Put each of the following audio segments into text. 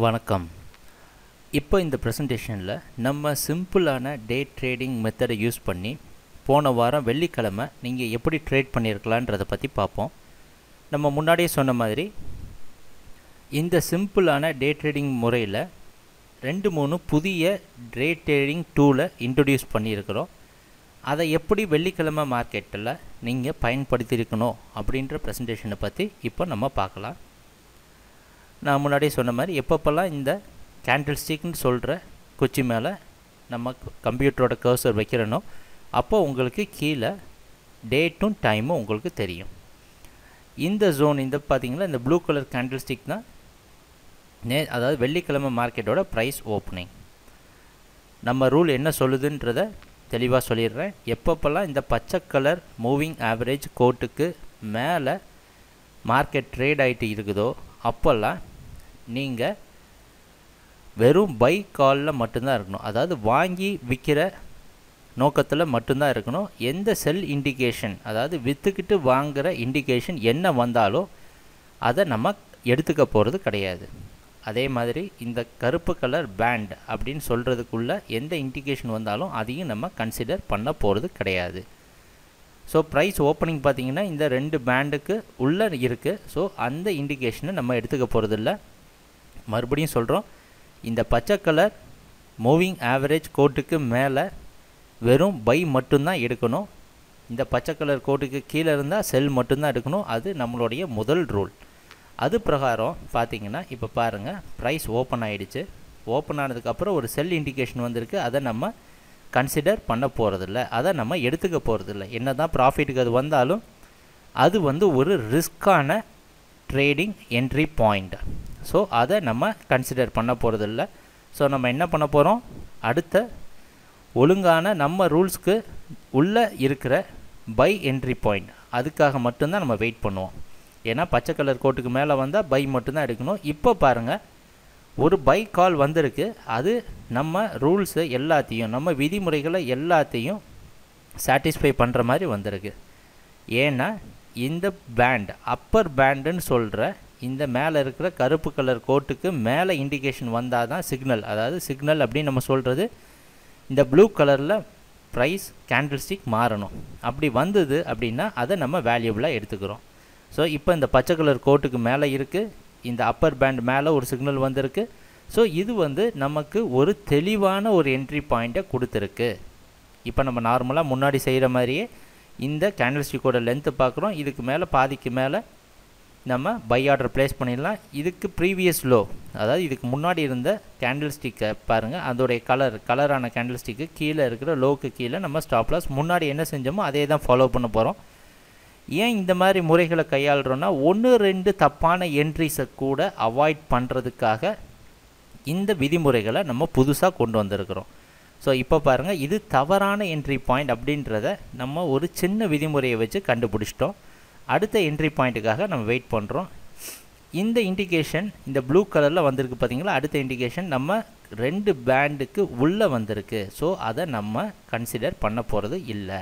வணக்கம். இப்போ இந்த ப்ரெசன்டேஷனில் நம்ம சிம்பிளான டே ட்ரேடிங் மெத்தடை யூஸ் பண்ணி போன வாரம் வெள்ளிக்கிழமை நீங்கள் எப்படி ட்ரேட் பண்ணியிருக்கலான்றதை பற்றி பார்ப்போம். நம்ம முன்னாடியே சொன்ன மாதிரி இந்த சிம்பிளான டே ட்ரேடிங் முறையில் 2-3 புதிய டே ட்ரேடிங் டூலை இன்ட்ரடியூஸ் பண்ணியிருக்கிறோம். அதை எப்படி வெள்ளிக்கிழமை மார்க்கெட்டில் நீங்கள் பயன்படுத்தியிருக்கணும் அப்படின்ற ப்ரெசன்டேஷனை பற்றி இப்போ நம்ம பார்க்கலாம். நான் முன்னாடியே சொன்ன மாதிரி எப்பப்பெல்லாம் இந்த கேண்டில் ஸ்டிக்னு சொல்கிற குச்சி மேலே நம்ம கம்ப்யூட்டரோட கர்சர் வைக்கிறனோ அப்போ உங்களுக்கு கீழே டேட்டும் டைமும் உங்களுக்கு தெரியும். இந்த ஜோன் இந்த பார்த்திங்கன்னா இந்த ப்ளூ கலர் கேண்டில் ஸ்டிக் தான் அதாவது வெள்ளிக்கிழமை மார்க்கெட்டோட ப்ரைஸ் ஓப்பனிங். நம்ம ரூல் என்ன சொல்லுதுன்றதை தெளிவாக சொல்லிடுறேன். எப்பப்பெல்லாம் இந்த பச்சை கலர் மூவிங் ஆவரேஜ் கோட்டுக்கு மேலே மார்க்கெட் ட்ரேட் ஆகிட்டு இருக்குதோ அப்போல்லாம் நீங்கள் வெறும் பை காலில் மட்டும்தான் இருக்கணும். அதாவது வாங்கி விற்கிற நோக்கத்தில் மட்டும்தான் இருக்கணும். எந்த செல் இண்டிகேஷன், அதாவது விற்றுக்கிட்டு வாங்குகிற இண்டிகேஷன் என்ன வந்தாலோ அதை நம்ம எடுத்துக்க போகிறது கிடையாது. அதே மாதிரி இந்த கருப்பு கலர் பேண்ட் அப்படின்னு சொல்கிறதுக்குள்ளே எந்த இண்டிகேஷன் வந்தாலும் அதையும் நம்ம கன்சிடர் பண்ண போகிறது கிடையாது. ஸோ ப்ரைஸ் ஓப்பனிங் பார்த்திங்கன்னா இந்த 2 பேண்டுக்கு உள்ளே இருக்குது. ஸோ அந்த இண்டிகேஷனை நம்ம எடுத்துக்க போகிறதில்ல. மறுபடியும் சொல்கிறோம், இந்த பச்சை கலர் மூவிங் ஆவரேஜ் கோட்டுக்கு மேலே வெறும் பை மட்டும்தான் எடுக்கணும். இந்த பச்சை கலர் கோட்டுக்கு கீழே இருந்தால் செல் மட்டும்தான் எடுக்கணும். அது நம்மளுடைய முதல் ரூல். அது பிரகாரம் பார்த்திங்கன்னா இப்போ பாருங்கள், ப்ரைஸ் ஓப்பன் ஆகிடுச்சு. ஓப்பன் ஆனதுக்கப்புறம் ஒரு செல் இண்டிகேஷன் வந்திருக்கு. அதை நம்ம கன்சிடர் பண்ண போகிறதில்ல, அதை நம்ம எடுத்துக்க போகிறதில்ல. என்ன தான் ப்ராஃபிட்டுக்கு அது வந்தாலும் அது ஒரு ரிஸ்க்கான ட்ரேடிங் என்ட்ரி பாயிண்ட். ஸோ அதை நம்ம கன்சிடர் பண்ண போகிறதில்ல. ஸோ நம்ம என்ன பண்ண போகிறோம், அடுத்த ஒழுங்கான நம்ம ரூல்ஸ்க்கு உள்ளே இருக்கிற பை என்ட்ரி பாயிண்ட் அதுக்காக மட்டும்தான் நம்ம வெயிட் பண்ணுவோம். ஏன்னா பச்சை கலர் கோட்டுக்கு மேலே வந்தால் பை மட்டும்தான் எடுக்கணும். இப்போ பாருங்கள், ஒரு பை கால் வந்திருக்கு. அது நம்ம ரூல்ஸு எல்லாத்தையும், நம்ம விதிமுறைகளை எல்லாத்தையும் சாட்டிஸ்ஃபை பண்ணுற மாதிரி வந்திருக்கு. ஏன்னா இந்த பேண்ட் அப்பர் பேண்டுன்னு சொல்கிற இந்த மேலே இருக்கிற கருப்பு கலர் கோட்டுக்கு மேலே இண்டிகேஷன் வந்தால் தான் சிக்னல். அதாவது சிக்னல் அப்படின்னு நம்ம சொல்கிறது இந்த ப்ளூ கலரில் ப்ரைஸ் கேண்டில் ஸ்டிக் மாறணும். அப்படி வந்தது அப்படின்னா அதை நம்ம வேல்யூபிளாக எடுத்துக்கிறோம். ஸோ இப்போ இந்த பச்சை கலர் கோட்டுக்கு மேலே இருக்குது, இந்த அப்பர் பேண்ட் மேலே ஒரு சிக்னல் வந்திருக்கு. ஸோ இது நமக்கு ஒரு தெளிவான ஒரு என்ட்ரி பாயிண்ட்டை கொடுத்துருக்கு. இப்போ நம்ம நார்மலாக முன்னாடி செய்கிற மாதிரியே இந்த கேண்டில் ஸ்டிக்கோட லென்த்து பார்க்குறோம். இதுக்கு மேலே பாதிக்கு மேலே நம்ம பை ஆர்டர் ப்ளேஸ் பண்ணிடலாம். இதுக்கு ப்ரீவியஸ் லோ, அதாவது இதுக்கு முன்னாடி இருந்த கேண்டில் ஸ்டிக்கை பாருங்கள், அதோடைய கலரான கேண்டில் ஸ்டிக்கு கீழே இருக்கிற லோக்கு கீழே நம்ம ஸ்டாப் லாஸ் முன்னாடி என்ன செஞ்சோமோ அதே தான் ஃபாலோ பண்ண போகிறோம். ஏன் இந்த மாதிரி முறைகளை கையாளுறோன்னா 1-2 தப்பான என்ட்ரிஸை கூட அவாய்ட் பண்ணுறதுக்காக இந்த விதிமுறைகளை நம்ம புதுசாக கொண்டு வந்திருக்கிறோம். ஸோ இப்போ பாருங்கள், இது தவறான என்ட்ரி பாயிண்ட் அப்படின்றத நம்ம ஒரு சின்ன விதிமுறையை வச்சு கண்டுபிடிச்சிட்டோம். அடுத்த என்ட்ரி பாயிண்ட்டுக்காக நம்ம வெயிட் பண்ணுறோம். இந்த இண்டிகேஷன் இந்த ப்ளூ கலரில் வந்திருக்கு பார்த்தீங்களா, அடுத்த இண்டிகேஷன் நம்ம 2 பேண்டுக்கு உள்ளே வந்திருக்கு. ஸோ அதை நம்ம கன்சிடர் பண்ண போகிறது இல்லை.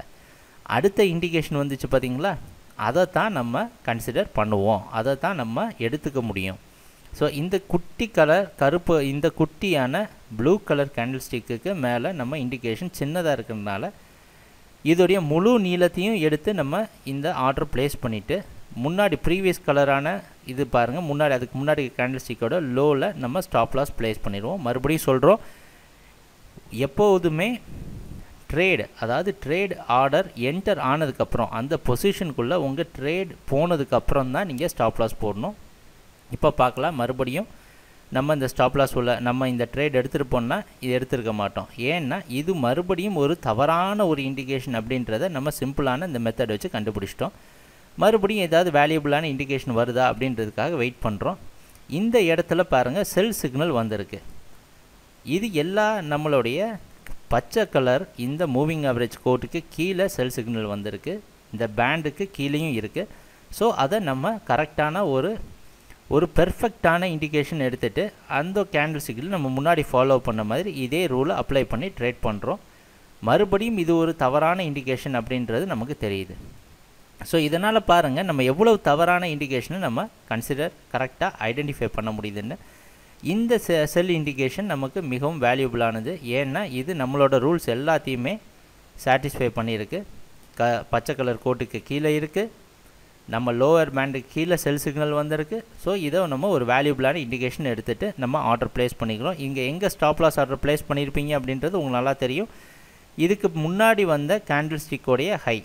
அடுத்த இண்டிகேஷன் வந்துச்சு பார்த்தீங்களா, அதை தான் நம்ம கன்சிடர் பண்ணுவோம், அதை தான் நம்ம எடுத்துக்க முடியும். ஸோ இந்த குட்டி கலர் கருப்பு, இந்த குட்டியான ப்ளூ கலர் கேண்டில் ஸ்டிக்கு மேலே நம்ம இண்டிகேஷன் சின்னதாக இருக்கிறதுனால இதோடைய முழு நீளத்தையும் எடுத்து நம்ம இந்த ஆர்டர் ப்ளேஸ் பண்ணிவிட்டு முன்னாடி ப்ரீவியஸ் கலரான இது பாருங்கள், முன்னாடி அதுக்கு முன்னாடி கேண்டில் ஸ்டிக்கோட லோவில் நம்ம ஸ்டாப் லாஸ் ப்ளேஸ் பண்ணிடுவோம். மறுபடியும் சொல்கிறோம், எப்போதுமே ட்ரேட், அதாவது ட்ரேட் ஆர்டர் என்டர் ஆனதுக்கப்புறம் அந்த பொசிஷனுக்குள்ளே உங்கள் ட்ரேட் போனதுக்கப்புறம் தான் நீங்கள் ஸ்டாப் லாஸ் போடணும். இப்போ பார்க்கலாம், மறுபடியும் நம்ம இந்த ஸ்டாப் லாஸ் உள்ள நம்ம இந்த ட்ரேட் எடுத்துகிட்டு இது எடுத்துருக்க மாட்டோம். ஏன்னா இது மறுபடியும் ஒரு தவறான ஒரு இண்டிகேஷன் அப்படின்றத நம்ம சிம்பிளான இந்த மெத்தட் வச்சு கண்டுபிடிச்சிட்டோம். மறுபடியும் ஏதாவது வேல்யூபிளான இண்டிகேஷன் வருதா அப்படின்றதுக்காக வெயிட் பண்ணுறோம். இந்த இடத்துல பாருங்கள், செல் சிக்னல் வந்திருக்கு. இது எல்லா நம்மளுடைய பச்சை கலர் இந்த மூவிங் ஆவரேஜ் கோட்டுக்கு கீழே செல் சிக்னல் வந்திருக்கு, இந்த பேண்டுக்கு கீழேயும் இருக்குது. ஸோ அதை நம்ம கரெக்டான ஒரு பெர்ஃபெக்டான இண்டிகேஷன் எடுத்துகிட்டு அந்த கேண்டில் ஸ்டிக்கில் நம்ம முன்னாடி ஃபாலோ பண்ண மாதிரி இதே ரூலை அப்ளை பண்ணி ட்ரேட் பண்ணுறோம். மறுபடியும் இது ஒரு தவறான இண்டிகேஷன் அப்படின்றது நமக்கு தெரியுது. ஸோ இதனால் பாருங்கள், நம்ம எவ்வளவு தவறான இண்டிகேஷனை நம்ம கரெக்டாக ஐடென்டிஃபை பண்ண முடியுதுன்னு. இந்த செல் இண்டிகேஷன் நமக்கு மிகவும் வேல்யூபிளானது. ஏன்னா இது நம்மளோட ரூல்ஸ் எல்லாத்தையுமே சாட்டிஸ்ஃபை பண்ணியிருக்கு. பச்சை கலர் கோட்டுக்கு கீழே இருக்குது, நம்ம லோவர் பேண்டுக்கு கீழே செல் சிக்னல் வந்திருக்கு. ஸோ இதை நம்ம ஒரு வேல்யூபிளான இண்டிகேஷன் எடுத்துகிட்டு நம்ம ஆர்டர் ப்ளேஸ் பண்ணிக்கிறோம். இங்கே எங்கே ஸ்டாப் லாஸ் ஆர்டர் ப்ளேஸ் பண்ணியிருப்பீங்க அப்படின்றது உங்களுக்கு நல்லா தெரியும். இதுக்கு முன்னாடி வந்த கேண்டில் ஸ்டிக்கோடைய ஹை,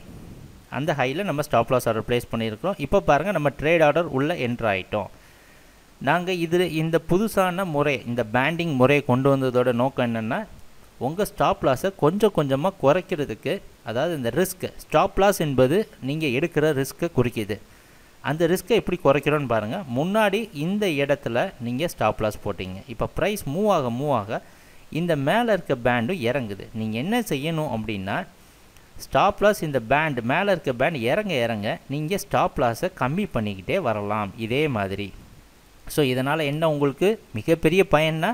அந்த ஹையில் நம்ம ஸ்டாப் லாஸ் ஆர்டர் ப்ளேஸ் பண்ணியிருக்கிறோம். இப்போ பாருங்கள், நம்ம ட்ரேட் ஆர்டர் உள்ளே என்ட்ரு ஆகிட்டோம். நாங்கள் இந்த புதுசான முறை, இந்த பேண்டிங் முறையை கொண்டு வந்ததோட நோக்கம் என்னென்னா, உங்கள் ஸ்டாப் லாஸை கொஞ்சம் கொஞ்சமாக குறைக்கிறதுக்கு. அதாவது இந்த ரிஸ்க்கு, ஸ்டாப் லாஸ் என்பது நீங்கள் எடுக்கிற ரிஸ்க்கை குறிக்கிது. அந்த ரிஸ்க்கை எப்படி குறைக்கிறோன்னு பாருங்கள். முன்னாடி இந்த இடத்துல நீங்கள் ஸ்டாப் லாஸ் போட்டிங்க. இப்போ ப்ரைஸ் மூவ் ஆக இந்த மேலே இருக்க பேண்டும் இறங்குது. நீங்கள் என்ன செய்யணும் அப்படின்னா, ஸ்டாப் லாஸ் இந்த பேண்ட் மேலே இருக்க பேண்ட் இறங்க நீங்கள் ஸ்டாப் லாஸை கம்மி பண்ணிக்கிட்டே வரலாம் இதே மாதிரி. ஸோ இதனால் என்ன உங்களுக்கு மிகப்பெரிய பயன்னா,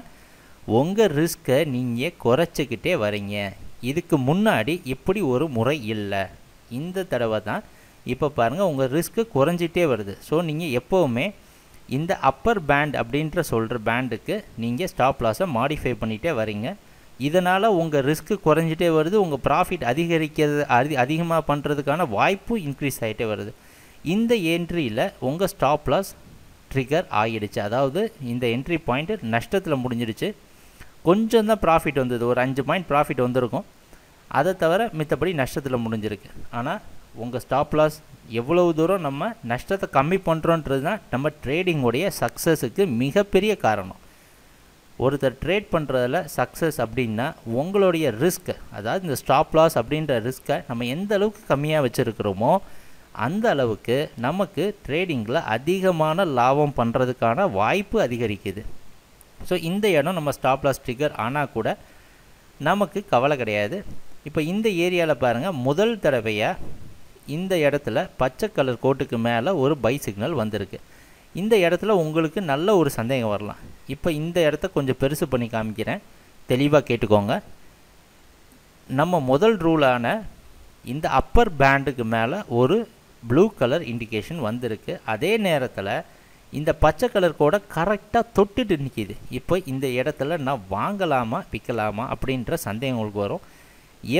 உங்கள் ரிஸ்க்கை நீங்கள் குறைச்சிக்கிட்டே வரீங்க. இதுக்கு முன்னாடி இப்படி ஒரு முறை இல்லை. இந்த தடவை தான் இப்போ பாருங்கள் உங்கள் ரிஸ்க்கு குறைஞ்சிட்டே வருது. ஸோ நீங்கள் எப்போவுமே இந்த அப்பர் பேண்ட் அப்படின்ற சொல்கிற பேண்டுக்கு நீங்கள் ஸ்டாப் லாஸை மாடிஃபை பண்ணிகிட்டே வரீங்க. இதனால் உங்கள் ரிஸ்க்கு குறைஞ்சிட்டே வருது, உங்கள் ப்ராஃபிட் அதிகமாக பண்ணுறதுக்கான வாய்ப்பு இன்க்ரீஸ் ஆகிட்டே வருது. இந்த என்ட்ரியில் உங்கள் ஸ்டாப் லாஸ் ட்ரிகர் ஆகிடுச்சு. அதாவது இந்த என்ட்ரி பாயிண்ட்டு நஷ்டத்தில் முடிஞ்சிடுச்சு. கொஞ்சம் தான் ப்ராஃபிட் வந்தது, ஒரு 5 பாயிண்ட் ப்ராஃபிட் வந்திருக்கும். அதை தவிர மித்தபடி நஷ்டத்தில் முடிஞ்சிருக்கு. ஆனால் உங்கள் ஸ்டாப் லாஸ் எவ்வளவு தூரம் நம்ம நஷ்டத்தை கம்மி பண்ணுறோன்றது தான் நம்ம ட்ரேடிங்கோடைய சக்ஸஸுக்கு மிகப்பெரிய காரணம். ஒருத்தர் ட்ரேட் பண்ணுறதுல சக்ஸஸ் அப்படின்னா உங்களுடைய ரிஸ்க், அதாவது இந்த ஸ்டாப் லாஸ் அப்படின்ற ரிஸ்க்கை நம்ம எந்த அளவுக்கு கம்மியாக வச்சுருக்கிறோமோ அந்த அளவுக்கு நமக்கு ட்ரேடிங்கில் அதிகமான லாபம் பண்ணுறதுக்கான வாய்ப்பு அதிகரிக்குது. ஸோ இந்த இடம் நம்ம ஸ்டாப் லாஸ் ட்ரிகர் ஆனால் கூட நமக்கு கவலை கிடையாது. இப்போ இந்த ஏரியாவில் பாருங்கள், முதல் தடவையாக இந்த இடத்துல பச்சை கலர் கோட்டுக்கு மேலே ஒரு பை சிக்னல் வந்திருக்கு. இந்த இடத்துல உங்களுக்கு நல்ல ஒரு சந்தேகம் வரலாம். இப்போ இந்த இடத்த கொஞ்சம் பெருசு பண்ணி காமிக்கிறேன், தெளிவாக கேட்டுக்கோங்க. நம்ம முதல் ரூலான இந்த அப்பர் பேண்டுக்கு மேலே ஒரு ப்ளூ கலர் இண்டிகேஷன் வந்திருக்கு. அதே நேரத்தில் இந்த பச்சை கலர் கோடை கரெக்டாக தொட்டுட்டு நிற்கிது. இப்போ இந்த இடத்துல நான் வாங்கலாமா விற்கலாமா அப்படின்ற சந்தேகம் உங்களுக்கு வரும்.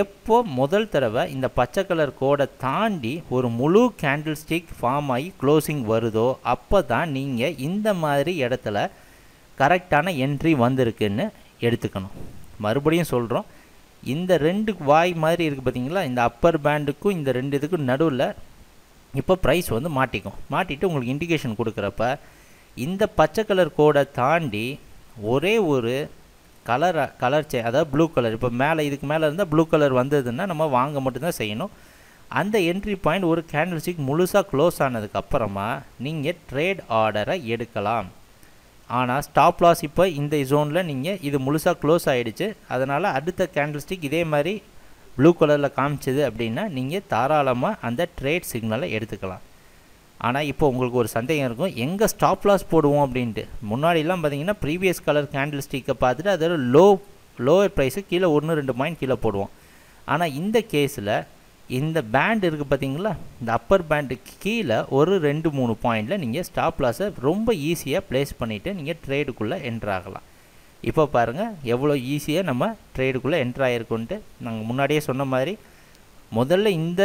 எப்போ முதல் தடவை இந்த பச்சை கலர் கோடை தாண்டி ஒரு முழு கேண்டில் ஸ்டிக் ஃபார்ம் ஆகி க்ளோசிங் வருதோ அப்போ தான் நீங்கள் இந்த மாதிரி இடத்துல கரெக்டான என்ட்ரி வந்திருக்குன்னு எடுத்துக்கணும். மறுபடியும் சொல்கிறோம், இந்த 2 வாய் மாதிரி இருக்குது பார்த்தீங்களா, இந்த அப்பர் பேண்டுக்கும் இந்த 2 இதுக்கும் நடுவில் இப்போ ப்ரைஸ் வந்து மாட்டிட்டு உங்களுக்கு இண்டிகேஷன் கொடுக்குறப்ப இந்த பச்சை கலர் கோடை தாண்டி ஒரே ஒரு கலர் அதாவது ப்ளூ கலர், இப்போ மேலே இதுக்கு மேலே இருந்தால் ப்ளூ கலர் வந்ததுன்னா நம்ம வாங்க மட்டும்தான் செய்யணும். அந்த என்ட்ரி பாயிண்ட் ஒரு கேண்டில் ஸ்டிக் முழுசாக க்ளோஸ் ஆனதுக்கப்புறமா நீங்கள் ட்ரேட் ஆர்டரை எடுக்கலாம். ஆனால் ஸ்டாப் லாஸ் இப்போ இந்த ஜோனில் நீங்கள் இது முழுசாக க்ளோஸ் ஆகிடுச்சு. அதனால் அடுத்த கேண்டில் ஸ்டிக் இதே மாதிரி ப்ளூ கலரில் காமிச்சது அப்படின்னா நீங்கள் தாராளமாக அந்த ட்ரேட் சிக்னலை எடுத்துக்கலாம். ஆனால் இப்போ உங்களுக்கு ஒரு சந்தேகம் இருக்கும், எங்கே ஸ்டாப் லாஸ் போடுவோம் அப்படின்ட்டு. முன்னாடிலாம் பார்த்தீங்கன்னா ப்ரீவியஸ் கலர் கேண்டில் ஸ்டிக்கை பார்த்துட்டு அதோட லோவர் ப்ரைஸு கீழே 1-2 பாயிண்ட் கீழே போடுவோம். ஆனால் இந்த கேஸில் இந்த பேண்ட் இருக்குது பார்த்தீங்களா, இந்த அப்பர் பேண்டுக்கு கீழே ஒரு 2-3 பாயிண்டில் நீங்கள் ஸ்டாப் லாஸை ரொம்ப ஈஸியாக ப்ளேஸ் பண்ணிவிட்டு நீங்கள் ட்ரேடுக்குள்ளே என்ட்ராகலாம். இப்போ பாருங்கள் எவ்வளோ ஈஸியாக நம்ம ட்ரேடுக்குள்ளே என்ட்ரு ஆகிருக்குன்ட்டு. நாங்கள் முன்னாடியே சொன்ன மாதிரி முதல்ல இந்த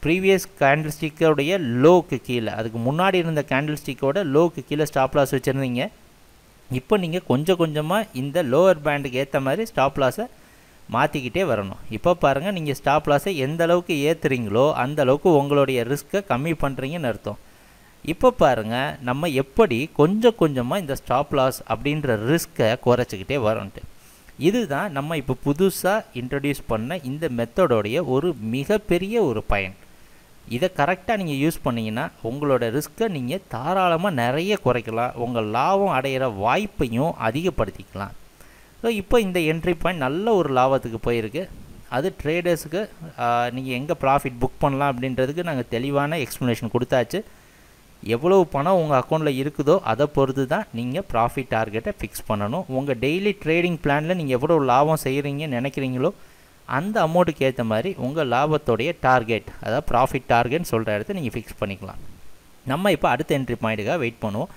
ப்ரீவியஸ் கேண்டில் ஸ்டிக்கோடைய லோக்கு கீழே, அதுக்கு முன்னாடி இருந்த கேண்டில் ஸ்டிக்கோட லோக்கு கீழே ஸ்டாப் லாஸ் வச்சுருந்தீங்க. இப்போ நீங்கள் கொஞ்சம் கொஞ்சமாக இந்த லோவர் பேண்டுக்கு ஏற்ற மாதிரி ஸ்டாப் லாஸை மாற்றிக்கிட்டே வரணும். இப்போ பாருங்கள், நீங்கள் ஸ்டாப் லாஸை எந்த அளவுக்கு ஏற்றுறீங்களோ அந்த அளவுக்கு உங்களுடைய ரிஸ்க்கை கம்மி பண்ணுறீங்கன்னு அர்த்தம். இப்போ பாருங்கள் நம்ம எப்படி கொஞ்சம் கொஞ்சமாக இந்த ஸ்டாப் லாஸ் அப்படின்ற ரிஸ்க்கை குறைச்சிக்கிட்டே வரோன்ட்டு. இதுதான் நம்ம இப்போ புதுசாக இன்ட்ரடியூஸ் பண்ண இந்த மெத்தடோடைய ஒரு மிகப்பெரிய ஒரு பயன். இதை கரெக்டாக நீங்கள் யூஸ் பண்ணிங்கன்னா உங்களோட ரிஸ்க்கை நீங்கள் தாராளமாக நிறைய குறைக்கலாம், உங்கள் லாபம் அடைகிற வாய்ப்பையும் அதிகப்படுத்திக்கலாம். ஸோ இப்போ இந்த என்ட்ரி பாயிண்ட் நல்ல ஒரு லாபத்துக்கு போயிருக்கு. அது ட்ரேடர்ஸுக்கு நீங்கள் எங்கே ப்ராஃபிட் புக் பண்ணலாம் அப்படின்றதுக்கு நாங்கள் தெளிவான எக்ஸ்ப்ளனேஷன் கொடுத்தாச்சு. எவ்வளவு பணம் உங்கள் அக்கௌண்ட்டில் இருக்குதோ அதை பொறுத்து தான் நீங்கள் ப்ராஃபிட் டார்கெட்டை ஃபிக்ஸ் பண்ணணும். உங்கள் டெய்லி ட்ரேடிங் பிளானில் நீங்கள் எவ்வளோ லாபம் செய்கிறீங்கன்னு நினைக்கிறீங்களோ அந்த அமௌண்ட்டுக்கு ஏற்ற மாதிரி உங்கள் லாபத்தோடைய டார்கெட், அதாவது ப்ராஃபிட் டார்கெட்னு சொல்கிற இடத்த நீங்கள் ஃபிக்ஸ் பண்ணிக்கலாம். நம்ம இப்போ அடுத்த என்ட்ரி பாயிண்ட்டுக்காக வெயிட் பண்ணுவோம்.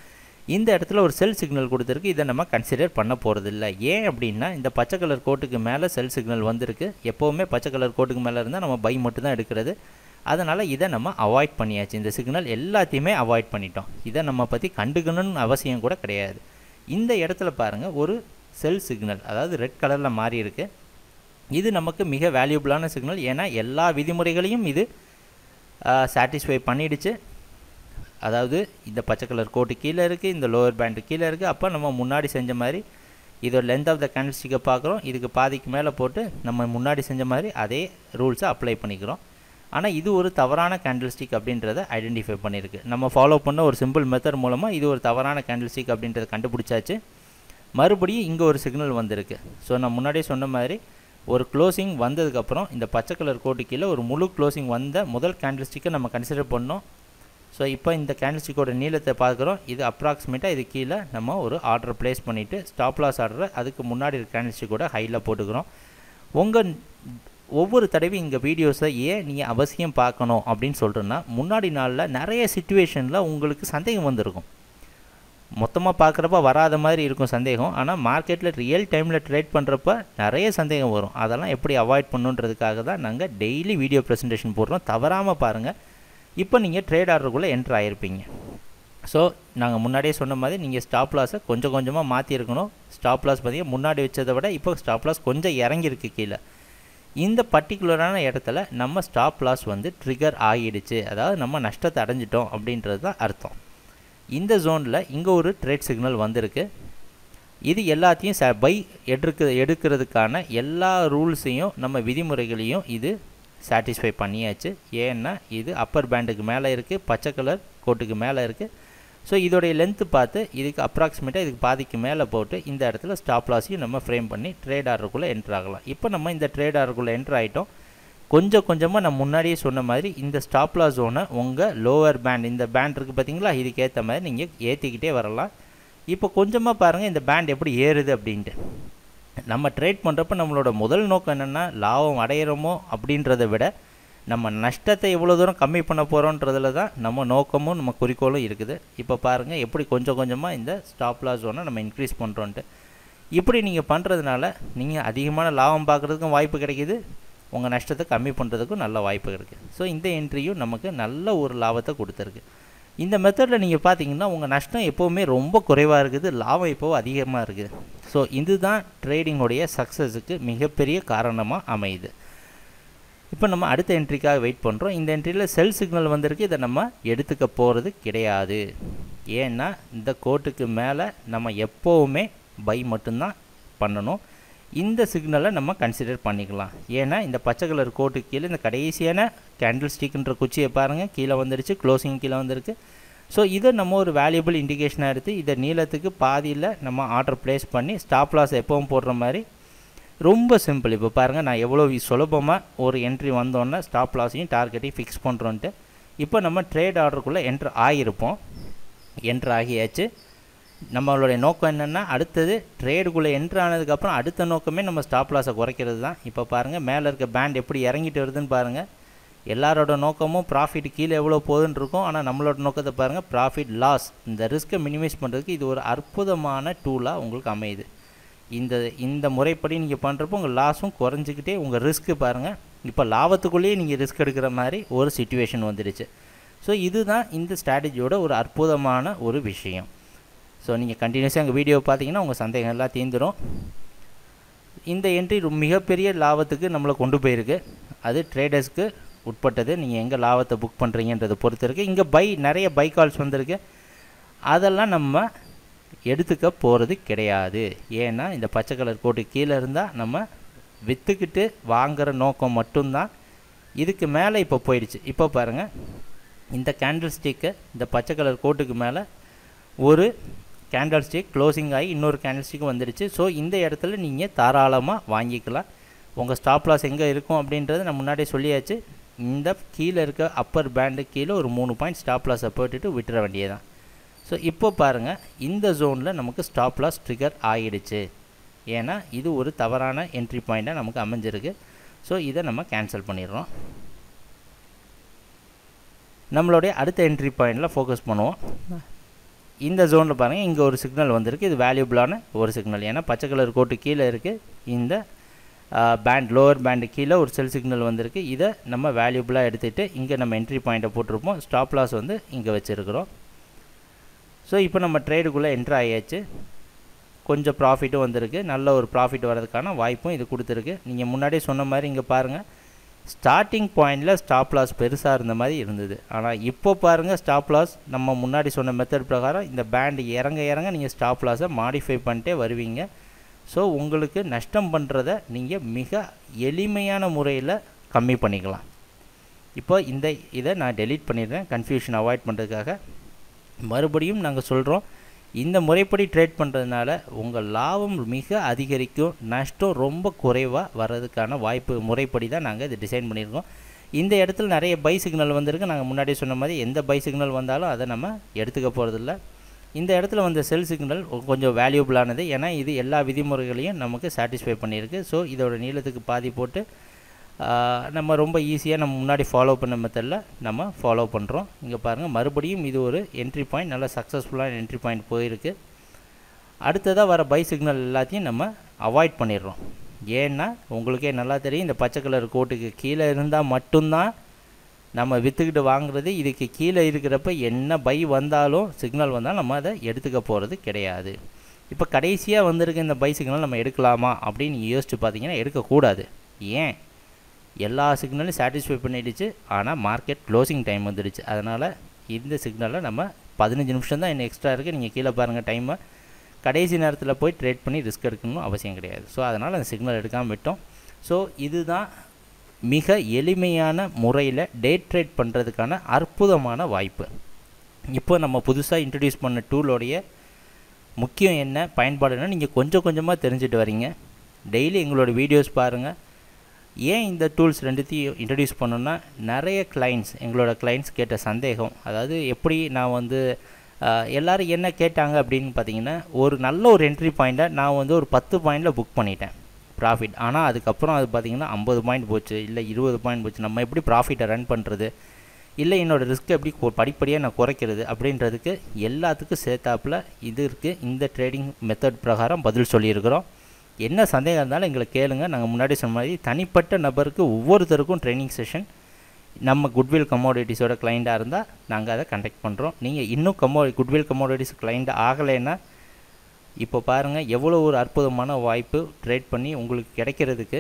இந்த இடத்துல ஒரு செல் சிக்னல் கொடுத்துருக்கு. இதை நம்ம கன்சிடர் பண்ண போகிறதில்ல. ஏன் அப்படின்னா இந்த பச்சை கலர் கோட்டுக்கு மேலே செல் சிக்னல் வந்திருக்கு. எப்போவுமே பச்சை கலர் கோட்டுக்கு மேலே இருந்தால் நம்ம பை மட்டும் தான் எடுக்கிறது. அதனால் இதை நம்ம அவாய்ட் பண்ணியாச்சு. இந்த சிக்னல் எல்லாத்தையுமே அவாய்ட் பண்ணிட்டோம். இதை நம்ம பற்றி கண்டுக்கணும்னு அவசியம் கூட கிடையாது. இந்த இடத்துல பாருங்கள் ஒரு செல் சிக்னல், அதாவது ரெட் கலரில் மாறி இருக்குது. இது நமக்கு மிக வேல்யூபிளான சிக்னல். ஏன்னா எல்லா விதிமுறைகளையும் இது சாட்டிஸ்ஃபை பண்ணிடுச்சு. அதாவது இந்த பச்சை கலர் கோட்டு கீழே இருக்குது, இந்த லோவர் பேண்டு கீழே இருக்குது. அப்போ நம்ம முன்னாடி செஞ்ச மாதிரி இதோட லென்த் ஆஃப் த கேண்டில்ஸ்டிக்கை பார்க்குறோம். இதுக்கு பாதிக்கு மேலே போட்டு நம்ம முன்னாடி செஞ்ச மாதிரி அதே ரூல்ஸை அப்ளை பண்ணிக்கிறோம். ஆனால் இது ஒரு தவறான கேண்டில்ஸ்டிக் அப்படின்றத ஐடென்டிஃபை பண்ணியிருக்கு. நம்ம ஃபாலோ பண்ண ஒரு சிம்பிள் மெத்தட் மூலமாக இது ஒரு தவறான கேண்டில்ஸ்டிக் அப்படின்றத கண்டுபிடிச்சாச்சு. மறுபடியும் இங்கே ஒரு சிக்னல் வந்திருக்கு. ஸோ நான் முன்னாடியே சொன்ன மாதிரி ஒரு க்ளோசிங் வந்ததுக்கப்புறம் இந்த பச்சை கலர் கோட்டு கீழே ஒரு முழு க்ளோசிங் வந்த முதல் கேண்டில்ஸ்டிக்கை நம்ம கன்சிடர் பண்ணோம். ஸோ இப்போ இந்த கேண்டில்ஸ்டிக்கோட நீளத்தை பார்க்குறோம். இது அப்ராக்சிமேட்டாக இது கீழே நம்ம ஒரு ஆர்டர் ப்ளேஸ் பண்ணிவிட்டு ஸ்டாப் லாஸ் ஆர்டரை அதுக்கு முன்னாடி இருக்க கேண்டில்ஸ்டிக்கோட ஹையில் போட்டுக்கிறோம். உங்கள் ஒவ்வொரு தடவையும் இங்கே வீடியோஸை ஏன் நீங்கள் அவசியம் பார்க்கணும் அப்படின்னு சொல்கிறேன்னா, முன்னாடி நாளில் நிறைய சிச்சுவேஷனில் உங்களுக்கு சந்தேகம் வந்திருக்கும். மொத்தமாக பார்க்குறப்ப வராத மாதிரி இருக்கும் சந்தேகம். ஆனால் மார்க்கெட்டில் ரியல் டைமில் ட்ரேட் பண்ணுறப்ப நிறைய சந்தேகம் வரும். அதெல்லாம் எப்படி அவாய்ட் பண்ணுன்றதுக்காக தான் நாங்கள் டெய்லி வீடியோ ப்ரெசன்டேஷன் போடுறோம். தவறாமல் பாருங்கள். இப்போ நீங்கள் ட்ரேட் ஆர்டருக்குள்ளே என்ட்ரு ஆகிருப்பீங்க. ஸோ நாங்கள் முன்னாடியே சொன்ன மாதிரி நீங்கள் ஸ்டாப் லாஸை கொஞ்சம் கொஞ்சமாக மாற்றிருக்கணும். ஸ்டாப் லாஸ் பார்த்தீங்கன்னா முன்னாடி வச்சதை விட இப்போ ஸ்டாப் லாஸ் கொஞ்சம் இறங்கியிருக்கு கீழே. இந்த பர்டிகுலரான இடத்துல நம்ம ஸ்டாப் லாஸ் வந்து ட்ரிகர் ஆகிடுச்சு, அதாவது நம்ம நஷ்டத்தை அடைஞ்சிட்டோம் அப்படின்றது தான் அர்த்தம். இந்த ஜோனில் இங்கே ஒரு ட்ரேட் சிக்னல் வந்திருக்கு. இது எல்லாத்தையும் பை எடுக்கிறதுக்கான எல்லா ரூல்ஸையும் நம்ம விதிமுறைகளையும் இது சாட்டிஸ்ஃபை பண்ணியாச்சு. ஏன்னா இது அப்பர் பேண்டுக்கு மேலே இருக்குது, பச்சை கலர் கோட்டுக்கு மேலே இருக்குது. ஸோ இதோடைய லென்த்து பார்த்து இதுக்கு அப்ராக்சிமேட்டாக இதுக்கு பாதிக்கு மேலே போட்டு இந்த இடத்துல ஸ்டாப் லாஸையும் நம்ம ஃப்ரேம் பண்ணி ட்ரேட் ஆர்டருக்குள்ளே என்ட்ரு ஆகலாம். இப்போ நம்ம இந்த ட்ரேட் ஆர்டருக்குள்ளே என்ட்ரு ஆகிட்டோம். கொஞ்சம் கொஞ்சமாக நான் முன்னாடியே சொன்ன மாதிரி இந்த ஸ்டாப் லாஸ் ஜோனை உங்கள் லோவர் பேண்ட், இந்த பேண்ட் இருக்குது பார்த்தீங்களா, இதுக்கேற்ற மாதிரி நீங்கள் ஏற்றிக்கிட்டே வரலாம். இப்போ கொஞ்சமாக பாருங்கள் இந்த பேண்ட் எப்படி ஏறுது அப்படின்ட்டு. நம்ம ட்ரேட் பண்ணுறப்ப நம்மளோட முதல் நோக்கம் என்னென்னா லாபம் அடையிறோமோ அப்படின்றத விட நம்ம நஷ்டத்தை எவ்வளோ தூரம் கம்மி பண்ண போகிறோன்றதில் தான் நம்ம நோக்கமும் நம்ம குறிக்கோளும் இருக்குது. இப்போ பாருங்கள் எப்படி கொஞ்சம் கொஞ்சமாக இந்த ஸ்டாப் லாஸ் ஜோனை நம்ம இன்க்ரீஸ் பண்ணுறோன்ட்டு. இப்படி நீங்கள் பண்ணுறதுனால நீங்கள் அதிகமான லாபம் பார்க்குறதுக்கும் வாய்ப்பு கிடைக்கிது, உங்கள் நஷ்டத்தை கம்மி பண்ணுறதுக்கும் நல்ல வாய்ப்பு இருக்குது. ஸோ இந்த என்ட்ரியும் நமக்கு நல்ல ஒரு லாபத்தை கொடுத்துருக்கு. இந்த மெத்தடில் நீங்கள் பார்த்தீங்கன்னா உங்கள் நஷ்டம் எப்போவுமே ரொம்ப குறைவாக இருக்குது, லாபம் எப்போவும் அதிகமாக இருக்குது. ஸோ இதுதான் ட்ரேடிங்கோடைய சக்ஸஸுக்கு மிகப்பெரிய காரணமாக அமையுது. இப்போ நம்ம அடுத்த என்ட்ரிக்காக வெயிட் பண்ணுறோம். இந்த என்ட்ரியில் செல் சிக்னல் வந்திருக்கு. இதை நம்ம எடுத்துக்க போகிறது கிடையாது. ஏன்னா இந்த கோட்டுக்கு மேலே நம்ம எப்போவுமே பை மட்டும்தான் பண்ணணும். இந்த சிக்னலை நம்ம கன்சிடர் பண்ணிக்கலாம். ஏன்னா இந்த பச்சை கலர் கோட்டுக்கு கீழே இந்த கடைசியான கேண்டில் ஸ்டிக்ன்ற குச்சியை பாருங்கள் கீழே வந்துடுச்சு, க்ளோசிங் கீழே வந்திருக்கு. ஸோ இதை நம்ம ஒரு வேல்யூபிள் இண்டிகேஷனாக எடுத்து இதை நீளத்துக்கு பாதியில் நம்ம ஆர்டர் ப்ளேஸ் பண்ணி ஸ்டாப் லாஸ் எப்பவும் போடுற மாதிரி ரொம்ப சிம்பிள். இப்போ பாருங்கள் நான் எவ்வளோ சுலபமாக ஒரு என்ட்ரி வந்தோன்னே ஸ்டாப் லாஸையும் டார்கெட்டையும் ஃபிக்ஸ் பண்ணுறோன்ட்டு. இப்போ நம்ம ட்ரேட் ஆர்டருக்குள்ளே என்ட்ரு ஆகியிருப்போம். என்ட்ரு ஆகியாச்சு. நம்மளுடைய நோக்கம் என்னென்னா அடுத்தது ட்ரேடுக்குள்ளே என்ட்ரு ஆனதுக்கப்புறம் அடுத்த நோக்கமே நம்ம ஸ்டாப் லாஸை குறைக்கிறது தான். இப்போ பாருங்கள் மேலே இருக்க பேண்ட் எப்படி இறங்கிட்டு வருதுன்னு பாருங்கள். எல்லாரோட நோக்கமும் ப்ராஃபிட் கீழே எவ்வளோ போகுதுன்னு இருக்கும். ஆனால் நம்மளோட நோக்கத்தை பாருங்கள் ப்ராஃபிட் லாஸ், இந்த ரிஸ்க்கை மினிமைஸ் பண்ணுறதுக்கு இது ஒரு அற்புதமான டூலாக உங்களுக்கு அமையுது. இந்த முறைப்படி நீங்கள் பண்ணுறப்போ உங்கள் லாஸும் குறைஞ்சிக்கிட்டே உங்கள் ரிஸ்க்கு பாருங்கள் இப்போ லாபத்துக்குள்ளேயே நீங்கள் ரிஸ்க் எடுக்கிற மாதிரி ஒரு சிச்சுவேஷன் வந்துடுச்சு. ஸோ இதுதான் இந்த ஸ்ட்ராட்டஜியோட ஒரு அற்புதமான ஒரு விஷயம். ஸோ நீங்கள் கண்டினியூஸாக எங்கள் வீடியோ பார்த்தீங்கன்னா உங்கள் சந்தேகம் எல்லாம் தீர்ந்துடும். இந்த என்ட்ரி மிகப்பெரிய லாபத்துக்கு நம்மளை கொண்டு போயிருக்கு. அது ட்ரேடர்ஸ்க்கு உட்பட்டது. நீங்கள் எங்கே லாபத்தை புக் பண்ணுறீங்கன்றதை பொறுத்து இருக்குது. இங்கே நிறைய பை கால்ஸ் வந்திருக்கு. அதெல்லாம் நம்ம எடுத்துக்க போகிறது கிடையாது. ஏன்னா இந்த பச்சை கலர் கோட்டு கீழே இருந்தால் நம்ம விற்றுக்கிட்டு வாங்குகிற நோக்கம் மட்டும்தான். இதுக்கு மேலே இப்போ போயிடுச்சு. இப்போ பாருங்கள் இந்த கேண்டில் ஸ்டிக்கு இந்த பச்சை கலர் கோட்டுக்கு மேலே ஒரு கேண்டில் ஸ்டிக் க்ளோசிங் ஆகி இன்னொரு கேண்டில் ஸ்டிக் வந்துடுச்சு. ஸோ இந்த இடத்துல நீங்கள் தாராளமாக வாங்கிக்கலாம். உங்கள் ஸ்டாப் லாஸ் எங்கே இருக்கும் அப்படின்றத நான் முன்னாடியே சொல்லியாச்சு. இந்த கீழே இருக்க அப்பர் பேண்டு கீழே ஒரு 3 பாயிண்ட் ஸ்டாப் லாஸை போட்டுட்டு விட்டுற வேண்டியதான். ஸோ இப்போ பாருங்கள் இந்த ஜோனில் நமக்கு ஸ்டாப் லாஸ் ட்ரிகர் ஆகிடுச்சு. ஏன்னா இது ஒரு தவறான என்ட்ரி பாயிண்ட்டாக நமக்கு அமைஞ்சிருக்கு. ஸோ இதை நம்ம கேன்சல் பண்ணிடுறோம். நம்மளுடைய அடுத்த என்ட்ரி பாயிண்டில் ஃபோக்கஸ் பண்ணுவோம். இந்த ஜோனில் பாருங்கள் இங்கே ஒரு சிக்னல் வந்திருக்கு. இது வேல்யூபிளான ஒரு சிக்னல். ஏன்னா பச்சை கலர் கோட்டு கீழே இருக்குது. இந்த பேண்ட் லோவர் பேண்டு கீழே ஒரு செல் சிக்னல் வந்திருக்கு. இதை நம்ம வேல்யூபிளாக எடுத்துகிட்டு இங்கே நம்ம என்ட்ரி பாயிண்ட்டை போட்டிருப்போம். ஸ்டாப் லாஸ் வந்து இங்கே வச்சுருக்கிறோம். ஸோ இப்போ நம்ம ட்ரேடுக்குள்ளே என்ட்ரு ஆகியாச்சு. கொஞ்சம் ப்ராஃபிட்டும் வந்திருக்கு. நல்ல ஒரு ப்ராஃபிட் வரதுக்கான வாய்ப்பும் இது கொடுத்துருக்கு. நீங்கள் முன்னாடியே சொன்ன மாதிரி இங்கே பாருங்கள், ஸ்டார்டிங் பாயிண்டில் ஸ்டாப் லாஸ் பெருசாக இருந்த மாதிரி இருந்தது. ஆனால் இப்போ பாருங்கள் ஸ்டாப் லாஸ் நம்ம முன்னாடி சொன்ன மெத்தட் பிரகாரம் இந்த பேண்ட் இறங்க இறங்க நீங்கள் ஸ்டாப் லாஸை மாடிஃபை பண்ணிட்டே வருவீங்க. ஸோ உங்களுக்கு நஷ்டம் பண்ணுறத நீங்கள் மிக எளிமையான முறையில் கம்மி பண்ணிக்கலாம். இப்போ இதை நான் டெலீட் பண்ணிடுறேன் கன்ஃபியூஷன் அவாய்ட் பண்ணுறதுக்காக. மறுபடியும் நாங்கள் சொல்கிறோம், இந்த முறைப்படி ட்ரேட் பண்ணுறதுனால உங்கள் லாபம் மிக அதிகரிக்கும், நஷ்டம் ரொம்ப குறைவாக வர்றதுக்கான வாய்ப்பு முறைப்படி தான் நாங்கள் இது டிசைன் பண்ணியிருக்கோம். இந்த இடத்துல நிறைய பை சிக்னல் வந்திருக்கு. நாங்கள் முன்னாடியே சொன்ன மாதிரி எந்த பை சிக்னல் வந்தாலும் அதை நம்ம எடுத்துக்க போகிறதில்ல. இந்த இடத்துல வந்த செல் சிக்னல் கொஞ்சம் வேல்யூபிளானது. ஏன்னா இது எல்லா விதிமுறைகளையும் நமக்கு சாட்டிஸ்ஃபை பண்ணியிருக்கு. ஸோ இதோட நீளத்துக்கு பாதி போட்டு நம்ம ரொம்ப ஈஸியாக நம்ம முன்னாடி ஃபாலோ பண்ண மெத்தடில் நம்ம ஃபாலோ பண்ணுறோம். இங்கே பாருங்கள் மறுபடியும் இது ஒரு என்ட்ரி பாயிண்ட், நல்லா சக்ஸஸ்ஃபுல்லான என்ட்ரி பாயிண்ட் போயிருக்கு. அடுத்ததாக வர பை சிக்னல் எல்லாத்தையும் நம்ம அவாய்ட் பண்ணிடுறோம். ஏன்னா உங்களுக்கே நல்லா தெரியும், இந்த பச்சை கலர் கோட்டுக்கு கீழே இருந்தால் மட்டும்தான் நம்ம விற்றுக்கிட்டு வாங்குறது. இதுக்கு கீழே இருக்கிறப்ப என்ன பை வந்தாலும் சிக்னல் வந்தாலும் நம்ம அதை எடுத்துக்க போகிறது கிடையாது. இப்போ கடைசியாக வந்திருக்க இந்த பை சிக்னல் நம்ம எடுக்கலாமா அப்படின்னு யோசிச்சு பார்த்தீங்கன்னா எடுக்கக்கூடாது. ஏன்? எல்லா சிக்னலும் சாட்டிஸ்ஃபை பண்ணிடுச்சு. ஆனால் மார்க்கெட் க்ளோசிங் டைம் வந்துடுச்சு. அதனால் இந்த சிக்னலில் நம்ம 15 நிமிஷம் தான் இன்னும் எக்ஸ்ட்ரா இருக்குது. நீங்கள் கீழே பாருங்கள் டைமை. கடைசி நேரத்தில் போய் ட்ரேட் பண்ணி ரிஸ்க் எடுக்கணும் அவசியம் கிடையாது. ஸோ அதனால் அந்த சிக்னல் எடுக்காமல் விட்டோம். ஸோ இதுதான் மிக எளிமையான முறையில் டே ட்ரேட் பண்ணுறதுக்கான அற்புதமான வாய்ப்பு. இப்போ நம்ம புதுசாக இன்ட்ரடியூஸ் பண்ண டூலோடைய முக்கியம் என்ன, பயன்பாடுன்னா நீங்கள் கொஞ்சம் கொஞ்சமாக தெரிஞ்சுட்டு வரீங்க. டெய்லி எங்களோட வீடியோஸ் பாருங்கள். ஏன் இந்த டூல்ஸ் ரெண்டுத்தையும் இன்ட்ரடியூஸ் பண்ணோன்னா, நிறைய எங்களோட கிளைண்ட்ஸ் கேட்ட சந்தேகம், அதாவது எப்படி நான் வந்து எல்லோரும் என்ன கேட்டாங்க அப்படின்னு பார்த்தீங்கன்னா, ஒரு நல்ல ஒரு என்ட்ரி பாயிண்ட்டை நான் வந்து ஒரு 10 பாயிண்டில் புக் பண்ணிட்டேன் ப்ராஃபிட். ஆனால் அதுக்கப்புறம் அது பார்த்திங்கன்னா 50 பாயிண்ட் போச்சு, இல்லை 20 பாயிண்ட் போச்சு. நம்ம எப்படி ப்ராஃபிட்டை ரன் பண்ணுறது, இல்லை என்னோடய ரிஸ்க் எப்படி படிப்படியாக நான் குறைக்கிறது அப்படின்றதுக்கு எல்லாத்துக்கும் சேர்த்தாப்பில் இது இருக்குது. இந்த ட்ரேடிங் மெத்தட் பிரகாரம் பதில் சொல்லியிருக்கிறோம். என்ன சந்தேகம் இருந்தாலும் எங்களை கேளுங்க. நாங்கள் முன்னாடி சொன்ன மாதிரி தனிப்பட்ட நபருக்கு ஒவ்வொருத்தருக்கும் ட்ரைனிங் செஷன் நம்ம குட்வில் கமோடிட்டிஸோட கிளைண்ட்டாக இருந்தால் நாங்கள் அதை கண்டக்ட் பண்ணுறோம். நீங்கள் இன்னும் குட்வில் கமோடிட்டிஸ் கிளைண்ட் ஆகலைன்னா இப்போ பாருங்கள் எவ்வளோ ஒரு அற்புதமான வாய்ப்பு ட்ரேட் பண்ணி உங்களுக்கு கிடைக்கிறதுக்கு,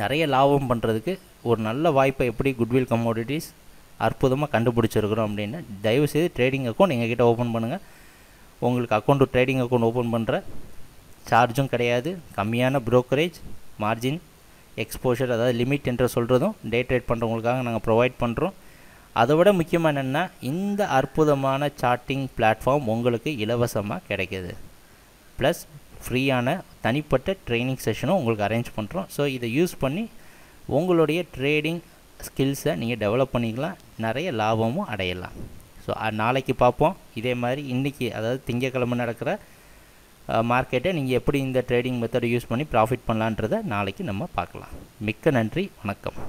நிறைய லாபம் பண்ணுறதுக்கு ஒரு நல்ல வாய்ப்பை எப்படி குட்வில் கமோடிட்டிஸ் அற்புதமாக கண்டுபிடிச்சிருக்கிறோம் அப்படின்னு. தயவுசெய்து ட்ரேடிங் அக்கௌண்ட் எங்ககிட்ட ஓப்பன் பண்ணுங்கள். உங்களுக்கு ட்ரேடிங் அக்கௌண்ட் ஓப்பன் பண்ணுற சார்ஜும் கிடையாது. கம்மியான ப்ரோக்கரேஜ் மார்ஜின் எக்ஸ்போஷர், அதாவது லிமிட் என்று சொல்கிறதும் டே ட்ரேட் பண்ணுறவங்களுக்காக நாங்கள் ப்ரொவைட் பண்ணுறோம். அதை விட முக்கியமாக என்னென்னா, இந்த அற்புதமான சார்ட்டிங் பிளாட்ஃபார்ம் உங்களுக்கு இலவசமாக கிடைக்கிது. ப்ளஸ் ஃப்ரீயான தனிப்பட்ட ட்ரைனிங் செஷனும் உங்களுக்கு அரேஞ்ச் பண்ணுறோம். ஸோ இதை யூஸ் பண்ணி உங்களுடைய ட்ரேடிங் ஸ்கில்ஸை நீங்கள் டெவலப் பண்ணிக்கலாம், நிறைய லாபமும் அடையலாம். ஸோ நாளைக்கு பார்ப்போம். இதே மாதிரி இன்றைக்கி, அதாவது திங்கக்கிழமை நடக்கிற மார்க்கெட்டை நீங்கள் எப்படி இந்த ட்ரேடிங் மெத்தடை யூஸ் பண்ணி ப்ராஃபிட் பண்ணலான்றதை நாளைக்கு நம்ம பார்க்கலாம். மிக்க நன்றி, வணக்கம்.